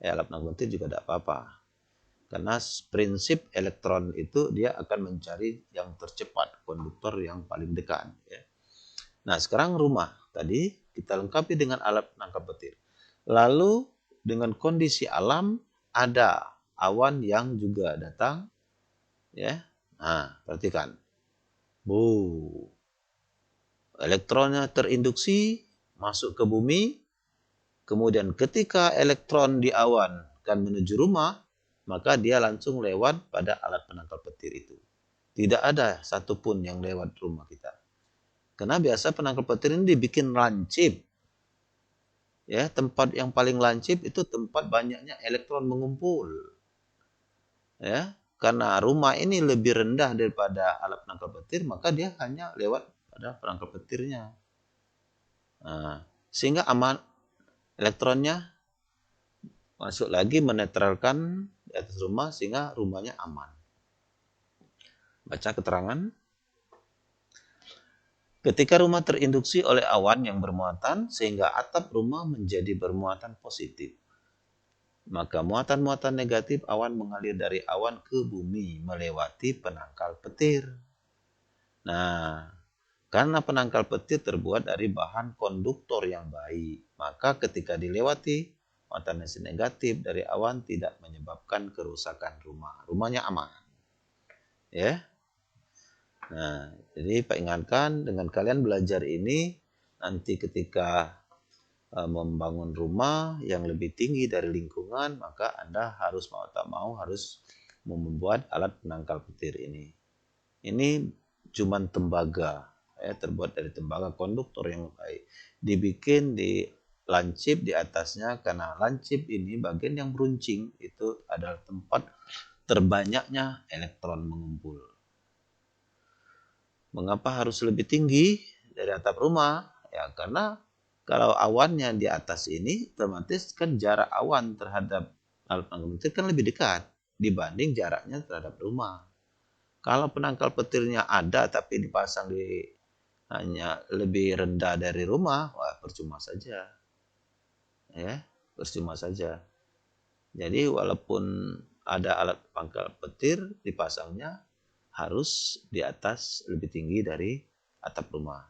Alat penangkal petir juga tidak apa-apa. Karena prinsip elektron itu dia akan mencari yang tercepat, konduktor yang paling dekat. Ya. Nah, sekarang rumah tadi kita lengkapi dengan alat penangkap petir. Lalu dengan kondisi alam ada awan yang juga datang. Ya, nah perhatikan. Elektronnya terinduksi masuk ke bumi. Kemudian ketika elektron di awan akan menuju rumah, maka dia langsung lewat pada alat penangkal petir itu. Tidak ada satupun yang lewat rumah kita. Karena biasa penangkal petir ini dibikin lancip. Ya, tempat yang paling lancip itu tempat banyaknya elektron mengumpul. Ya, karena rumah ini lebih rendah daripada alat penangkal petir, maka dia hanya lewat pada penangkal petirnya. Nah, sehingga aman, elektronnya masuk lagi menetralkan di atas rumah sehingga rumahnya aman. Baca keterangan. Ketika rumah terinduksi oleh awan yang bermuatan sehingga atap rumah menjadi bermuatan positif, maka muatan-muatan negatif awan mengalir dari awan ke bumi melewati penangkal petir. Nah, karena penangkal petir terbuat dari bahan konduktor yang baik, maka ketika dilewati muatan negatif dari awan tidak menyebabkan kerusakan rumah. Rumahnya aman. Ya. Nah, jadi Pak ingatkan dengan kalian belajar ini nanti ketika membangun rumah yang lebih tinggi dari lingkungan, maka Anda harus mau tak mau harus membuat alat penangkal petir ini. Ini cuman tembaga, ya, terbuat dari tembaga konduktor yang baik. Dibikin di lancip di atasnya karena lancip ini bagian yang beruncing itu adalah tempat terbanyaknya elektron mengumpul. Mengapa harus lebih tinggi dari atap rumah? Ya karena kalau awannya di atas ini, otomatis kan jarak awan terhadap alat penangkal petir kan lebih dekat dibanding jaraknya terhadap rumah. Kalau penangkal petirnya ada tapi dipasang di hanya lebih rendah dari rumah, wah percuma saja. Ya, percuma saja. Jadi walaupun ada alat penangkal petir dipasangnya harus di atas lebih tinggi dari atap rumah.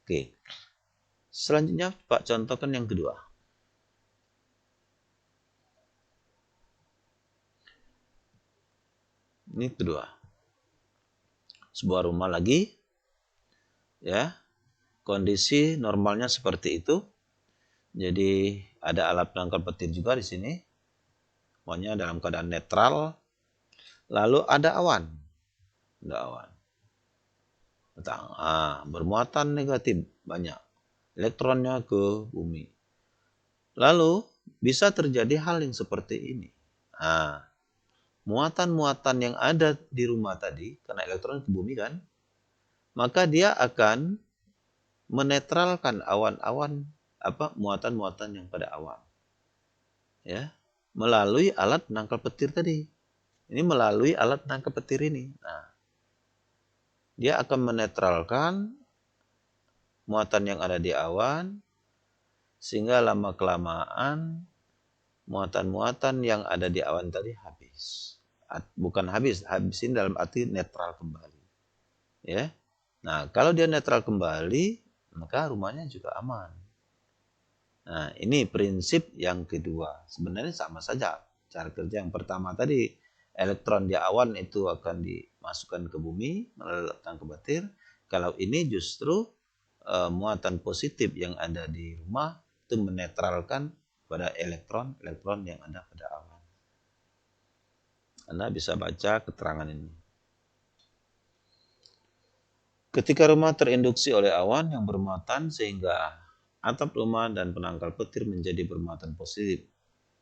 Oke. Selanjutnya Pak contohkan yang kedua. Ini kedua. Sebuah rumah lagi. Ya. Kondisi normalnya seperti itu. Jadi ada alat penangkal petir juga di sini. Semuanya dalam keadaan netral. Lalu ada awan. Ada awan. Bermuatan negatif banyak. Elektronnya ke bumi. Lalu bisa terjadi hal yang seperti ini. Muatan-muatan yang ada di rumah tadi, karena elektron ke bumi kan, maka dia akan menetralkan awan-awan, muatan-muatan yang pada awan. Ya, melalui alat penangkal petir tadi. Ini melalui alat penangkal petir ini. Nah, dia akan menetralkan muatan yang ada di awan, sehingga lama-kelamaan muatan-muatan yang ada di awan tadi habis. Bukan habis, habisin dalam arti netral kembali. Ya. Nah, kalau dia netral kembali, maka rumahnya juga aman. Nah, ini prinsip yang kedua. Sebenarnya sama saja. Cara kerja yang pertama tadi, elektron di awan itu akan dimasukkan ke bumi melalui tangkap batir. Kalau ini justru muatan positif yang ada di rumah itu menetralkan pada elektron yang ada pada awan. Anda bisa baca keterangan ini. Ketika rumah terinduksi oleh awan yang bermuatan sehingga atap rumah dan penangkal petir menjadi bermuatan positif.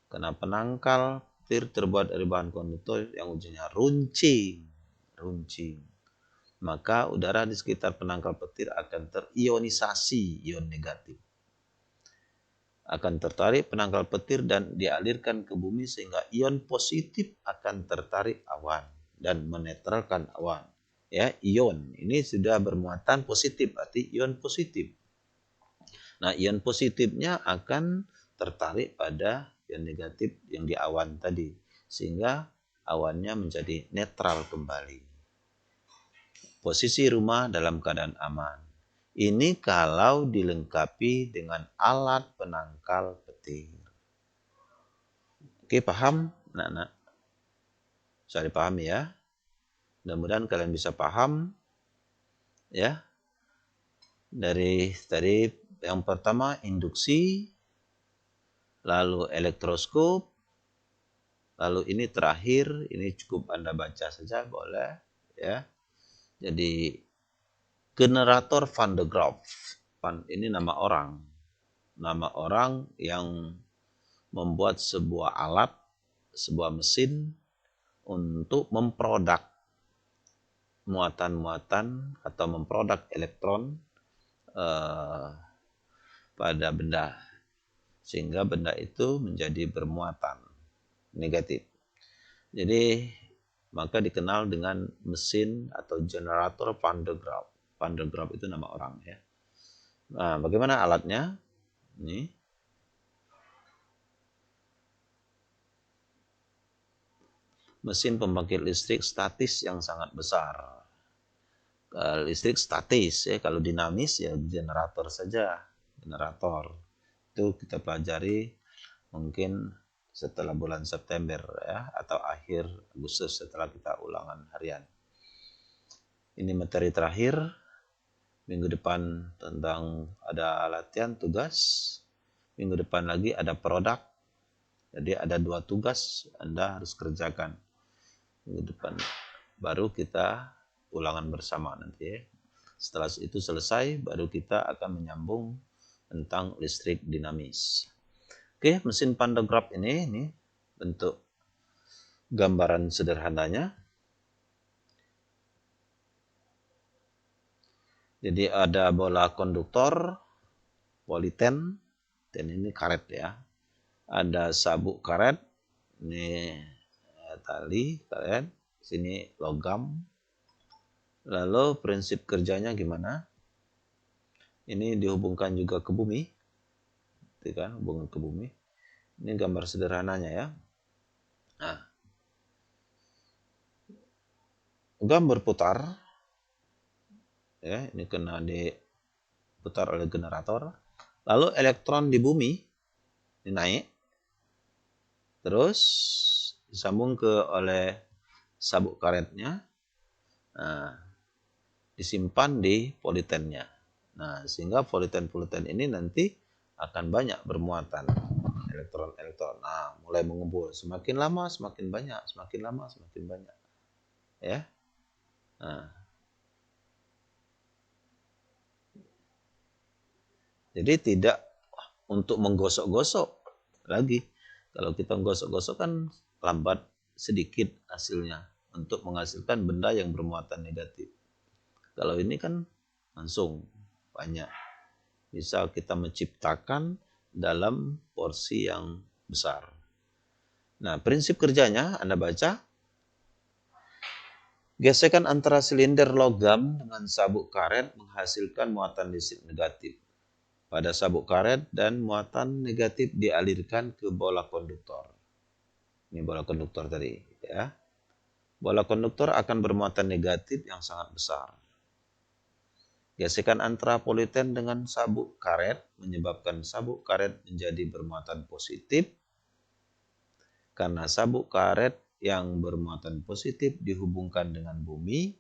Karena penangkal petir terbuat dari bahan konduktor yang ujungnya runcing. Maka udara di sekitar penangkal petir akan terionisasi ion negatif. Akan tertarik penangkal petir dan dialirkan ke bumi sehingga ion positif akan tertarik awan dan menetralkan awan. Ya, ion ini sudah bermuatan positif, berarti ion positif. Nah, ion positifnya akan tertarik pada ion negatif yang di awan tadi, sehingga awannya menjadi netral kembali. Posisi rumah dalam keadaan aman. Ini kalau dilengkapi dengan alat penangkal petir. Oke, paham, nak-nak? Bisa dipahami ya? Mudah-mudahan kalian bisa paham ya. Dari tadi yang pertama induksi, lalu elektroskop, lalu ini terakhir, ini cukup Anda baca saja boleh ya. Jadi generator Van de Graaff. Ini nama orang yang membuat sebuah alat, sebuah mesin untuk memproduk muatan-muatan atau memproduk elektron pada benda, sehingga benda itu menjadi bermuatan negatif. Jadi maka dikenal dengan mesin atau generator Van de Graaff. Van de Graaff itu nama orang ya. Nah, bagaimana alatnya? Ini mesin pembangkit listrik statis yang sangat besar. Listrik statis ya, kalau dinamis ya generator saja. Generator itu kita pelajari mungkin setelah bulan September ya, atau akhir Agustus setelah kita ulangan harian. Ini materi terakhir. Minggu depan tentang ada latihan tugas. Minggu depan lagi ada produk. Jadi ada 2 tugas Anda harus kerjakan. Minggu depan baru kita ulangan bersama nanti ya. Setelah itu selesai baru kita akan menyambung tentang listrik dinamis. Oke, mesin Van de Graaff ini bentuk gambaran sederhananya. Jadi ada bola konduktor, politen, dan ini karet ya. Ada sabuk karet, ini tali karet, sini logam. Lalu prinsip kerjanya gimana? Ini dihubungkan juga ke bumi, kan? Hubungan ke bumi. Ini gambar sederhananya ya. Nah, gam berputar, ya ini kena diputar oleh generator. Lalu elektron di bumi ini naik, terus disambung oleh sabuk karetnya, nah, disimpan di politennya. Nah, sehingga politen ini nanti akan banyak bermuatan elektron. Nah, mulai mengumpul. Semakin lama semakin banyak, semakin lama semakin banyak. Ya. Nah. Jadi tidak untuk menggosok-gosok lagi. Kalau kita menggosok-gosok kan lambat sedikit hasilnya untuk menghasilkan benda yang bermuatan negatif. Kalau ini kan langsung banyak. Bisa kita menciptakan dalam porsi yang besar. Nah, prinsip kerjanya Anda baca. Gesekan antara silinder logam dengan sabuk karet menghasilkan muatan listrik negatif pada sabuk karet dan muatan negatif dialirkan ke bola konduktor. Ini bola konduktor tadi ya. Bola konduktor akan bermuatan negatif yang sangat besar. Gesekan antara politen dengan sabuk karet menyebabkan sabuk karet menjadi bermuatan positif. Karena sabuk karet yang bermuatan positif dihubungkan dengan bumi,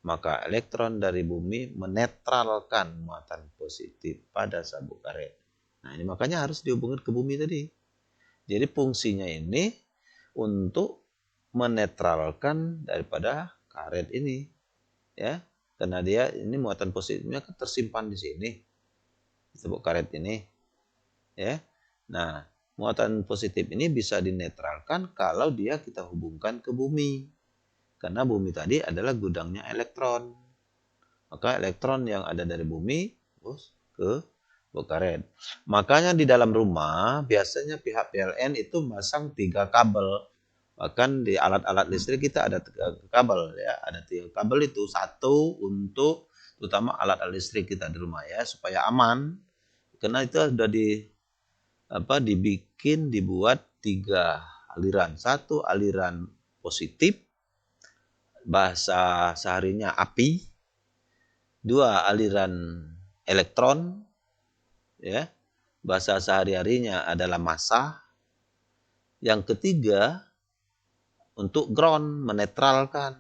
maka elektron dari bumi menetralkan muatan positif pada sabuk karet. Nah, ini makanya harus dihubungkan ke bumi tadi. Jadi fungsinya ini untuk menetralkan daripada karet ini, ya. Karena dia ini muatan positifnya tersimpan di sini, sabuk karet ini, ya. Nah, muatan positif ini bisa dinetralkan kalau dia kita hubungkan ke bumi. Karena bumi tadi adalah gudangnya elektron. Maka elektron yang ada dari bumi ke sabuk karet. Makanya di dalam rumah biasanya pihak PLN itu masang 3 kabel. Bahkan di alat-alat listrik kita ada 3 kabel ya, ada 3 kabel itu, satu untuk terutama alat-alat listrik kita di rumah ya supaya aman. Karena itu sudah dibuat 3 aliran. Satu aliran positif, bahasa seharinya api. 2 aliran elektron, ya, bahasa sehari-harinya adalah massa. Yang ketiga untuk ground, menetralkan.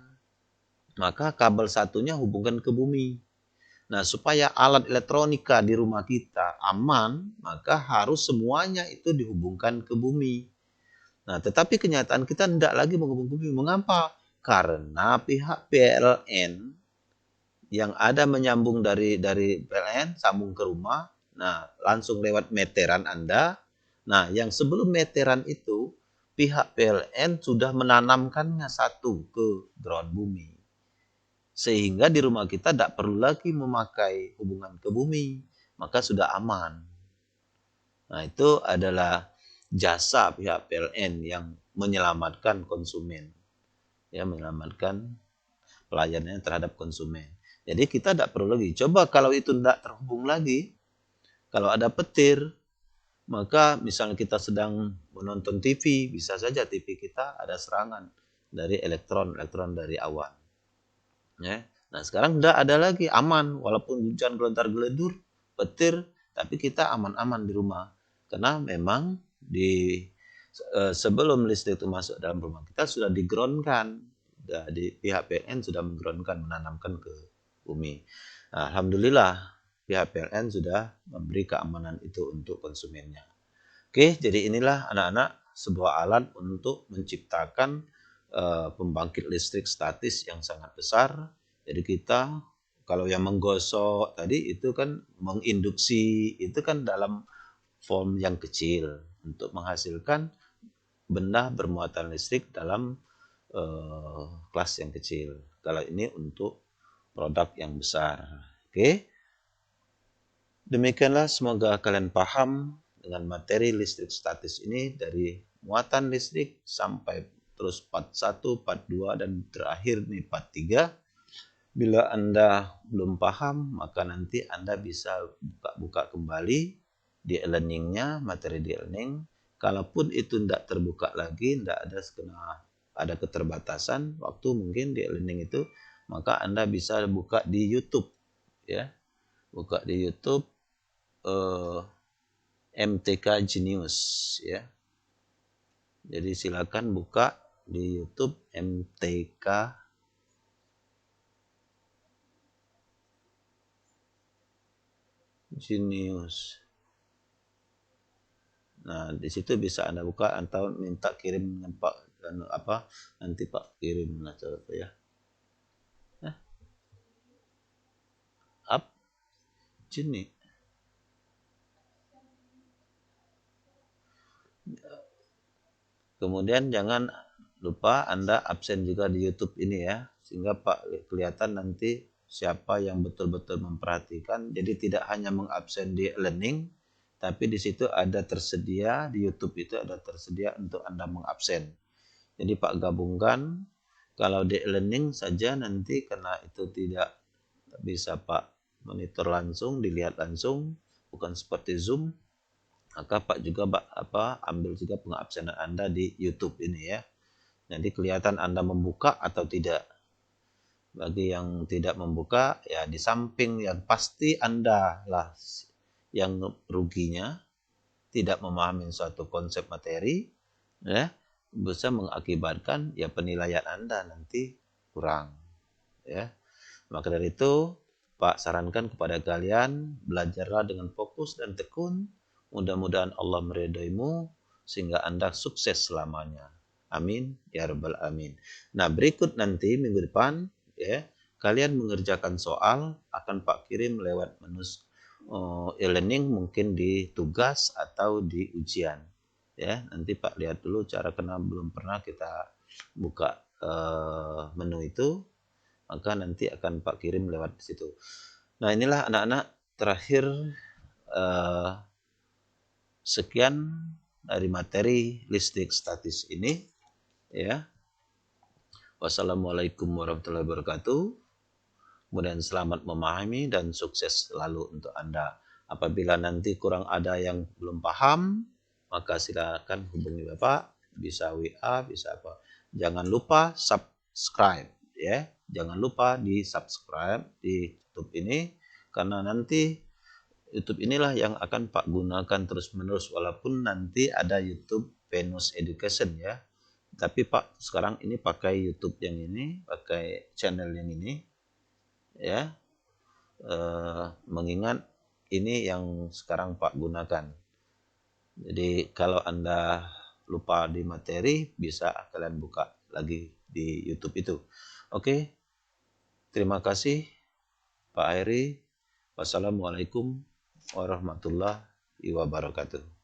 Maka kabel satunya hubungkan ke bumi. Nah, supaya alat elektronika di rumah kita aman, maka harus semuanya itu dihubungkan ke bumi. Nah, tetapi kenyataan kita tidak lagi menghubungkan ke bumi. Mengapa? Karena pihak PLN yang ada menyambung dari PLN, sambung ke rumah, nah langsung lewat meteran Anda. Nah, yang sebelum meteran itu, pihak PLN sudah menanamkannya satu ke ground bumi. Sehingga di rumah kita tidak perlu lagi memakai hubungan ke bumi, maka sudah aman. Nah, itu adalah jasa pihak PLN yang menyelamatkan konsumen. Ya, menyelamatkan pelayanannya terhadap konsumen. Jadi kita tidak perlu lagi. Coba kalau itu tidak terhubung lagi, kalau ada petir, maka misalnya kita sedang menonton TV, bisa saja TV kita ada serangan dari elektron dari awan. Ya. Nah, sekarang tidak ada lagi, aman, walaupun hujan gelentar-geledur, petir, tapi kita aman-aman di rumah. Karena memang sebelum listrik itu masuk dalam rumah kita sudah digroundkan, di pihak PLN sudah menggroundkan, menanamkan ke bumi. Nah, alhamdulillah pihak PLN sudah memberi keamanan itu untuk konsumennya. Oke, jadi inilah anak-anak sebuah alat untuk menciptakan pembangkit listrik statis yang sangat besar. Jadi kita kalau yang menggosok tadi itu kan menginduksi, itu kan dalam form yang kecil untuk menghasilkan benda bermuatan listrik dalam kelas yang kecil. Kalau ini untuk produk yang besar. Oke. Demikianlah, semoga kalian paham dengan materi listrik statis ini dari muatan listrik sampai terus part 1, part 2 dan terakhir nih part 3. Bila Anda belum paham, maka nanti Anda bisa buka-buka kembali di e-learning-nya, materi di e-learning. Kalaupun itu tidak terbuka lagi, tidak ada keterbatasan waktu mungkin di e-learning itu, maka Anda bisa buka di YouTube, ya. Buka di YouTube MTK Genius, ya. Jadi silakan buka di YouTube MTK Genius. Nah, di situ bisa Anda buka atau minta kirim Pak nanti Pak kirim atau apa ya. Up Geni. Kemudian jangan lupa Anda absen juga di YouTube ini ya, sehingga Pak kelihatan nanti siapa yang betul-betul memperhatikan. Jadi tidak hanya mengabsen di learning, tapi di situ ada tersedia, di YouTube itu ada tersedia untuk Anda mengabsen. Jadi Pak gabungkan, kalau di learning saja nanti karena itu tidak bisa Pak monitor langsung, dilihat langsung, bukan seperti Zoom, maka Pak juga ambil juga pengabsenan Anda di YouTube ini ya. Jadi kelihatan Anda membuka atau tidak. Bagi yang tidak membuka, ya di samping yang pasti Anda lah yang ruginya, tidak memahami suatu konsep materi, ya, bisa mengakibatkan ya penilaian Anda nanti kurang, ya. Maka dari itu, Pak sarankan kepada kalian, belajarlah dengan fokus dan tekun. Mudah-mudahan Allah meridhoimu sehingga Anda sukses selamanya. Amin ya rabbal alamin. Nah, berikut nanti minggu depan, ya, kalian mengerjakan soal akan Pak kirim lewat menu e-learning, mungkin di tugas atau di ujian. Ya, nanti Pak lihat dulu cara, karena belum pernah kita buka menu itu, maka nanti akan Pak kirim lewat situ. Nah, inilah anak-anak, terakhir sekian dari materi listrik statis ini, ya. Wassalamualaikum warahmatullahi wabarakatuh. Kemudian selamat memahami dan sukses selalu untuk Anda. Apabila nanti kurang ada yang belum paham, maka silakan hubungi Bapak, bisa WA, bisa apa. Jangan lupa subscribe, ya. Jangan lupa di subscribe di YouTube ini, karena nanti YouTube inilah yang akan Pak gunakan terus-menerus, walaupun nanti ada YouTube Venus Education, ya. Tapi Pak sekarang ini pakai YouTube yang ini, pakai channel yang ini, ya. Mengingat ini yang sekarang Pak gunakan. Jadi kalau Anda lupa di materi, bisa kalian buka lagi di YouTube itu. Oke, terima kasih Pak Heri. Wassalamualaikum warahmatullahi wabarakatuh.